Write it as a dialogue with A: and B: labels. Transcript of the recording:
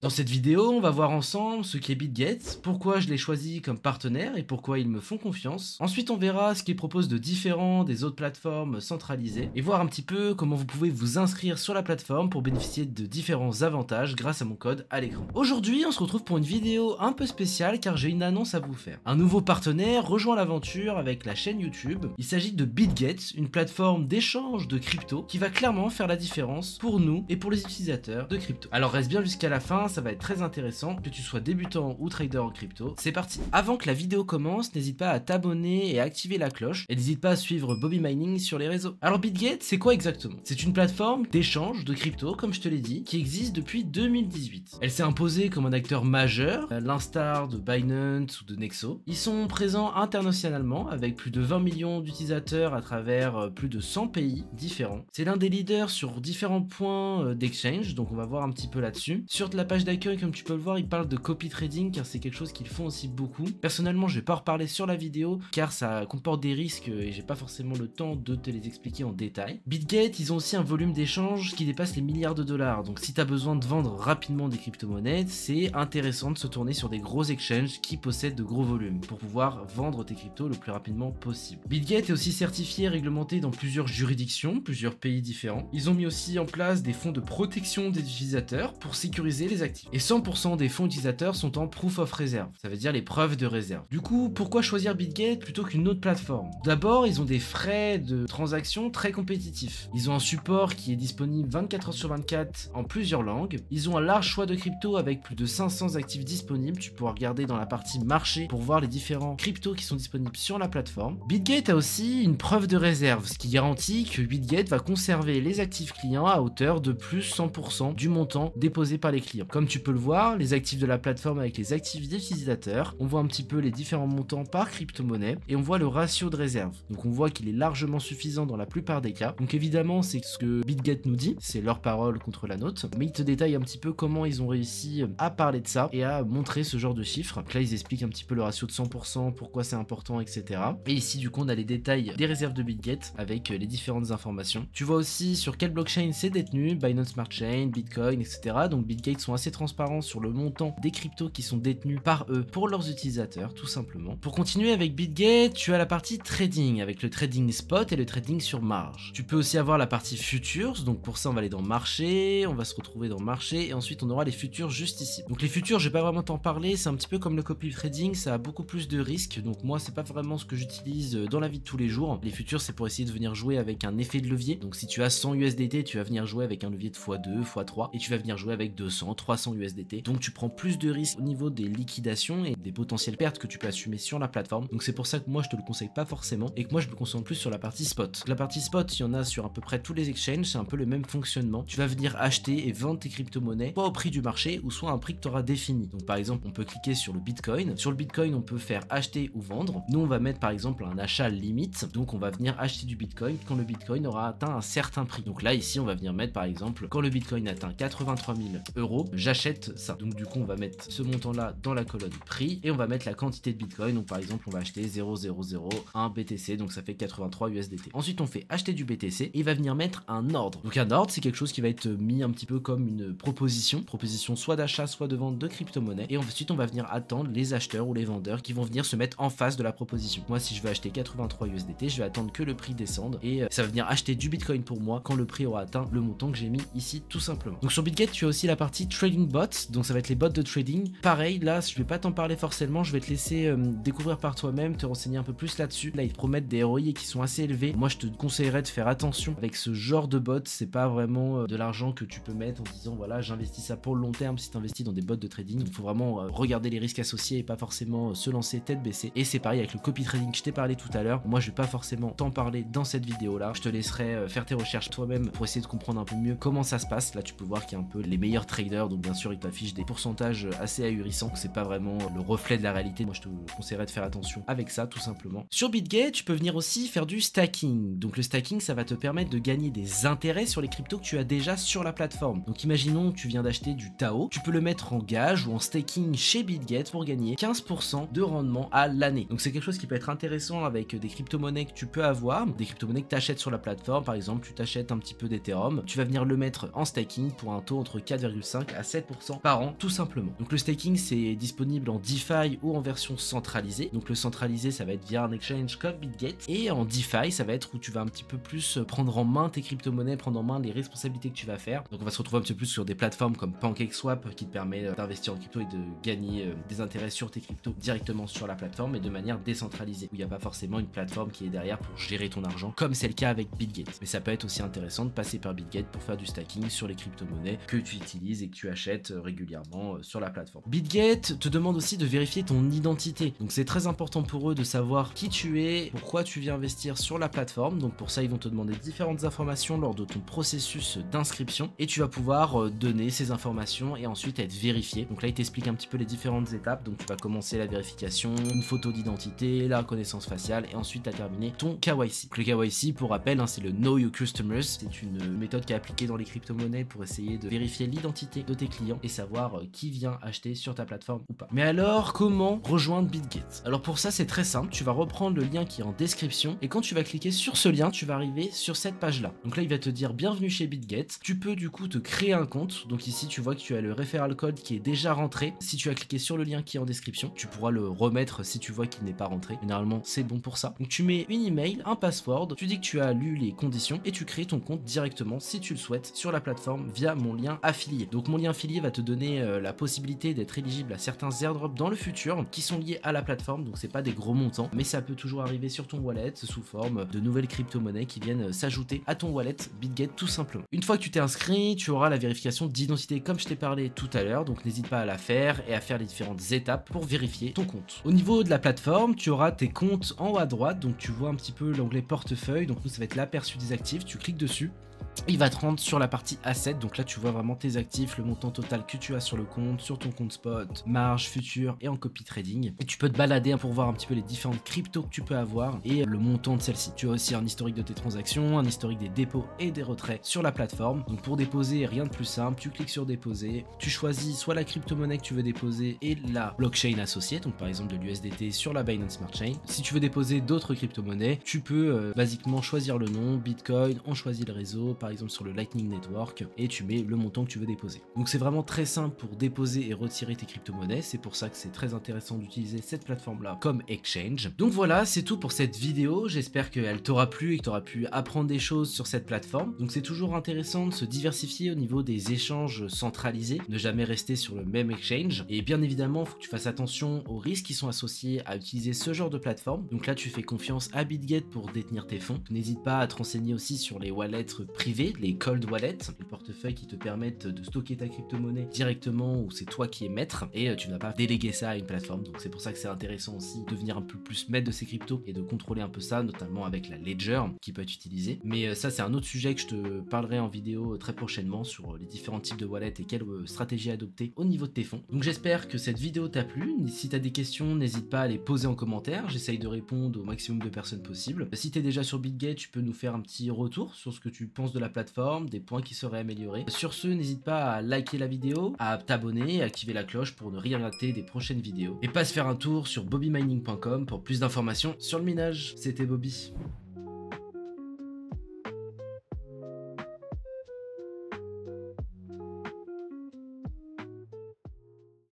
A: Dans cette vidéo, on va voir ensemble ce qu'est BitGet, pourquoi je l'ai choisi comme partenaire et pourquoi ils me font confiance. Ensuite, on verra ce qu'ils proposent de différent des autres plateformes centralisées et voir un petit peu comment vous pouvez vous inscrire sur la plateforme pour bénéficier de différents avantages grâce à mon code à l'écran. Aujourd'hui, on se retrouve pour une vidéo un peu spéciale car j'ai une annonce à vous faire. Un nouveau partenaire rejoint l'aventure avec la chaîne YouTube. Il s'agit de BitGet, une plateforme d'échange de crypto qui va clairement faire la différence pour nous et pour les utilisateurs de crypto. Alors reste bien jusqu'à la fin, ça va être très intéressant, que tu sois débutant ou trader en crypto. C'est parti. Avant que la vidéo commence, n'hésite pas à t'abonner et à activer la cloche, et n'hésite pas à suivre Bobby Mining sur les réseaux. Alors BitGet, c'est quoi exactement? C'est une plateforme d'échange de crypto, comme je te l'ai dit, qui existe depuis 2018. Elle s'est imposée comme un acteur majeur, à l'instar de Binance ou de Nexo. Ils sont présents internationalement avec plus de 20 millions d'utilisateurs à travers plus de 100 pays différents. C'est l'un des leaders sur différents points d'exchange, donc on va voir un petit peu là-dessus. Sur la page d'accueil, comme tu peux le voir, ils parlent de copy trading car c'est quelque chose qu'ils font aussi beaucoup. Personnellement, je vais pas en reparler sur la vidéo car ça comporte des risques et j'ai pas forcément le temps de te les expliquer en détail. BitGet, ils ont aussi un volume d'échange qui dépasse les milliards de dollars. Donc si tu as besoin de vendre rapidement des crypto-monnaies, c'est intéressant de se tourner sur des gros exchanges qui possèdent de gros volumes pour pouvoir vendre tes cryptos le plus rapidement possible. BitGet est aussi certifié et réglementé dans plusieurs juridictions, plusieurs pays différents. Ils ont mis aussi en place des fonds de protection des utilisateurs pour sécuriser les actifs. Et 100% des fonds utilisateurs sont en proof of reserve, ça veut dire les preuves de réserve. Du coup, pourquoi choisir BitGet plutôt qu'une autre plateforme? D'abord, ils ont des frais de transaction très compétitifs. Ils ont un support qui est disponible 24 heures sur 24 en plusieurs langues. Ils ont un large choix de crypto avec plus de 500 actifs disponibles. Tu pourras regarder dans la partie marché pour voir les différents cryptos qui sont disponibles sur la plateforme. BitGet a aussi une preuve de réserve, ce qui garantit que BitGet va conserver les actifs clients à hauteur de plus 100% du montant déposé par les clients. Comme tu peux le voir, les actifs de la plateforme avec les actifs des utilisateurs, on voit un petit peu les différents montants par crypto-monnaie et on voit le ratio de réserve. Donc on voit qu'il est largement suffisant dans la plupart des cas. Donc évidemment, c'est ce que BitGet nous dit, c'est leur parole contre la nôtre, mais ils te détaillent un petit peu comment ils ont réussi à parler de ça et à montrer ce genre de chiffres. Donc là, ils expliquent un petit peu le ratio de 100%, pourquoi c'est important, etc. Et ici, du coup, on a les détails des réserves de BitGet avec les différentes informations. Tu vois aussi sur quelle blockchain c'est détenu, Binance Smart Chain, Bitcoin, etc. Donc BitGet sont assez transparents sur le montant des cryptos qui sont détenus par eux pour leurs utilisateurs, tout simplement. Pour continuer avec BitGet, tu as la partie trading avec le trading spot et le trading sur marge. Tu peux aussi avoir la partie futures, donc pour ça on va aller dans marché, on va se retrouver dans marché et ensuite on aura les futures juste ici. Donc les futures, je vais pas vraiment t'en parler, c'est un petit peu comme le copy trading, ça a beaucoup plus de risques, donc moi c'est pas vraiment ce que j'utilise dans la vie de tous les jours. Les futures, c'est pour essayer de venir jouer avec un effet de levier, donc si tu as 100 USDT, tu vas venir jouer avec un levier de x2, x3 et tu vas venir jouer avec 200, 300 USDT, donc tu prends plus de risques au niveau des liquidations et des potentielles pertes que tu peux assumer sur la plateforme. Donc c'est pour ça que moi je te le conseille pas forcément et que moi je me concentre plus sur la partie spot. La partie spot, il y en a sur à peu près tous les exchanges, c'est un peu le même fonctionnement. Tu vas venir acheter et vendre tes crypto-monnaies soit au prix du marché ou soit à un prix que tu auras défini. Donc par exemple, on peut cliquer sur le Bitcoin. Sur le Bitcoin, on peut faire acheter ou vendre. Nous, on va mettre par exemple un achat limite. Donc on va venir acheter du Bitcoin quand le Bitcoin aura atteint un certain prix. Donc là, ici, on va venir mettre par exemple quand le Bitcoin atteint 83 000 euros, j'achète ça. Donc du coup, on va mettre ce montant-là dans la colonne prix et on va mettre la quantité de Bitcoin. Donc par exemple, on va acheter 0,001 BTC. Donc ça fait 83 USDT. Ensuite, on fait acheter du BTC et il va venir mettre un ordre. Donc un ordre, c'est quelque chose qui va être mis un petit peu comme une proposition soit d'achat, soit de vente de crypto-monnaie. Et ensuite, on va venir attendre les acheteurs ou les vendeurs qui vont venir se mettre en face de la proposition. Moi, si je veux acheter 83 USDT, je vais attendre que le prix descende et ça va venir acheter du Bitcoin pour moi quand le prix aura atteint le montant que j'ai mis ici, tout simplement. Donc sur BitGet, tu as aussi la partie trading bots. Donc ça va être les bots de trading. Pareil, là, je vais pas t'en parler forcément. Je vais te laisser découvrir par toi-même, te renseigner un peu plus là-dessus. Là, ils te promettent des ROI qui sont assez élevés. Moi, je te conseillerais de faire attention avec ce genre de bots. C'est pas vraiment de l'argent que tu peux mettre en disant voilà, j'investis ça pour le long terme. Si tu investis dans des bots de trading, il faut vraiment regarder les risques associés et pas forcément se lancer tête baissée. Et c'est pareil avec le copy trading que je t'ai parlé tout à l'heure. Moi, je vais pas forcément t'en parler dans cette vidéo là. Je te laisserai faire tes recherches toi-même pour essayer de comprendre un peu mieux comment ça se passe. Là, tu peux voir qu'il y a un peu les meilleurs traders. Donc bien sûr, ils t'affichent des pourcentages assez ahurissants. C'est pas vraiment le reflet de la réalité. Moi, je te conseillerais de faire attention avec ça, tout simplement. Sur BitGet, tu peux venir aussi faire du stacking. Donc le stacking, ça va te permettre de gagner des intérêts sur les cryptos que tu as déjà sur la plateforme. Donc imaginons que tu viens d'acheter du Tao, tu peux le mettre en gage ou en staking chez BitGet pour gagner 15% de rendement à l'année. Donc c'est quelque chose qui peut être intéressant avec des crypto-monnaies que tu peux avoir, des crypto-monnaies que tu achètes sur la plateforme. Par exemple, tu t'achètes un petit peu d'Ethereum, tu vas venir le mettre en staking pour un taux entre 4,5 à 7% par an tout simplement. Donc le staking c'est disponible en DeFi ou en version centralisée. Donc le centralisé ça va être via un exchange comme BitGet, et en DeFi ça va être où tu vas un petit peu plus prendre en main tes crypto-monnaies, prendre en main les responsabilités que tu vas faire. Donc on va se retrouver un petit peu plus sur des plateformes comme PancakeSwap qui te permet d'investir en crypto et de gagner des intérêts sur tes cryptos directement sur la plateforme et de manière décentralisée, où il n'y a pas forcément une plateforme qui est derrière pour gérer ton argent comme c'est le cas avec BitGet. Mais ça peut être aussi intéressant de passer par BitGet pour faire du stacking sur les crypto-monnaies que tu utilises et que tu achètes régulièrement sur la plateforme. BitGet te demande aussi de vérifier ton identité. Donc c'est très important pour eux de savoir qui tu es, pourquoi tu viens investir sur la plateforme. Donc pour ça ils vont te demander différentes informations lors de ton processus d'inscription et tu vas pouvoir donner ces informations et ensuite être vérifié. Donc là il t'explique un petit peu les différentes étapes. Donc tu vas commencer la vérification, une photo d'identité, la reconnaissance faciale et ensuite tu as terminé ton KYC. Donc le KYC pour rappel c'est le Know Your Customers. C'est une méthode qui est appliquée dans les crypto-monnaies pour essayer de vérifier l'identité de tes clients et savoir qui vient acheter sur ta plateforme ou pas. Mais alors comment rejoindre BitGet? Alors pour ça c'est très simple, tu vas reprendre le lien qui est en description et quand tu vas cliquer sur ce lien tu vas arriver sur cette page là. Donc là il va te dire bienvenue chez BitGet. Tu peux du coup te créer un compte. Donc ici tu vois que tu as le referral code qui est déjà rentré. Si tu as cliqué sur le lien qui est en description, tu pourras le remettre si tu vois qu'il n'est pas rentré. Généralement c'est bon pour ça. Donc tu mets une email, un password, tu dis que tu as lu les conditions et tu crées ton compte directement si tu le souhaites sur la plateforme via mon lien affilié. Donc mon lien affilié va te donner la possibilité d'être éligible à certains airdrops dans le futur qui sont liés à la plateforme. Donc c'est pas des gros montants mais ça peut toujours arriver sur ton wallet sous forme de nouvelles crypto-monnaies qui viennent s'ajouter à ton wallet BitGet tout simplement. Une fois que tu t'es inscrit, tu auras la vérification d'identité comme je t'ai parlé tout à l'heure, donc n'hésite pas à la faire et à faire les différentes étapes pour vérifier ton compte. Au niveau de la plateforme, tu auras tes comptes en haut à droite, donc tu vois un petit peu l'onglet portefeuille, donc nous ça va être l'aperçu des actifs, tu cliques dessus. Il va te rendre sur la partie asset, donc là tu vois vraiment tes actifs, le montant total que tu as sur le compte, sur ton compte spot, marge, futur et en copy trading. Et tu peux te balader pour voir un petit peu les différentes cryptos que tu peux avoir et le montant de celle-ci. Tu as aussi un historique de tes transactions, un historique des dépôts et des retraits sur la plateforme. Donc pour déposer, rien de plus simple, tu cliques sur déposer, tu choisis soit la crypto-monnaie que tu veux déposer et la blockchain associée, donc par exemple de l'USDT sur la Binance Smart Chain. Si tu veux déposer d'autres crypto-monnaies, tu peux basiquement choisir le nom, Bitcoin, on choisit le réseau, par exemple sur le Lightning Network et tu mets le montant que tu veux déposer. Donc c'est vraiment très simple pour déposer et retirer tes crypto-monnaies, c'est pour ça que c'est très intéressant d'utiliser cette plateforme là comme exchange. Donc voilà, c'est tout pour cette vidéo, j'espère qu'elle t'aura plu et que tu auras pu apprendre des choses sur cette plateforme. Donc c'est toujours intéressant de se diversifier au niveau des échanges centralisés, ne jamais rester sur le même exchange et bien évidemment il faut que tu fasses attention aux risques qui sont associés à utiliser ce genre de plateforme. Donc là tu fais confiance à BitGet pour détenir tes fonds. N'hésite pas à te renseigner aussi sur les wallets privés, les cold wallets, les portefeuilles qui te permettent de stocker ta crypto-monnaie directement où c'est toi qui es maître et tu n'as pas délégué ça à une plateforme. Donc c'est pour ça que c'est intéressant aussi de devenir un peu plus maître de ces cryptos et de contrôler un peu ça, notamment avec la Ledger qui peut être utilisée. Mais ça c'est un autre sujet que je te parlerai en vidéo très prochainement sur les différents types de wallets et quelles stratégies adopter au niveau de tes fonds. Donc j'espère que cette vidéo t'a plu. Si tu as des questions, n'hésite pas à les poser en commentaire. J'essaye de répondre au maximum de personnes possible. Si tu es déjà sur BitGet, tu peux nous faire un petit retour sur ce que tu penses de la plateforme, des points qui seraient améliorés. Sur ce, n'hésite pas à liker la vidéo, à t'abonner et activer la cloche pour ne rien rater des prochaines vidéos. Et passe faire un tour sur bobbymining.com pour plus d'informations sur le minage. C'était Bobby.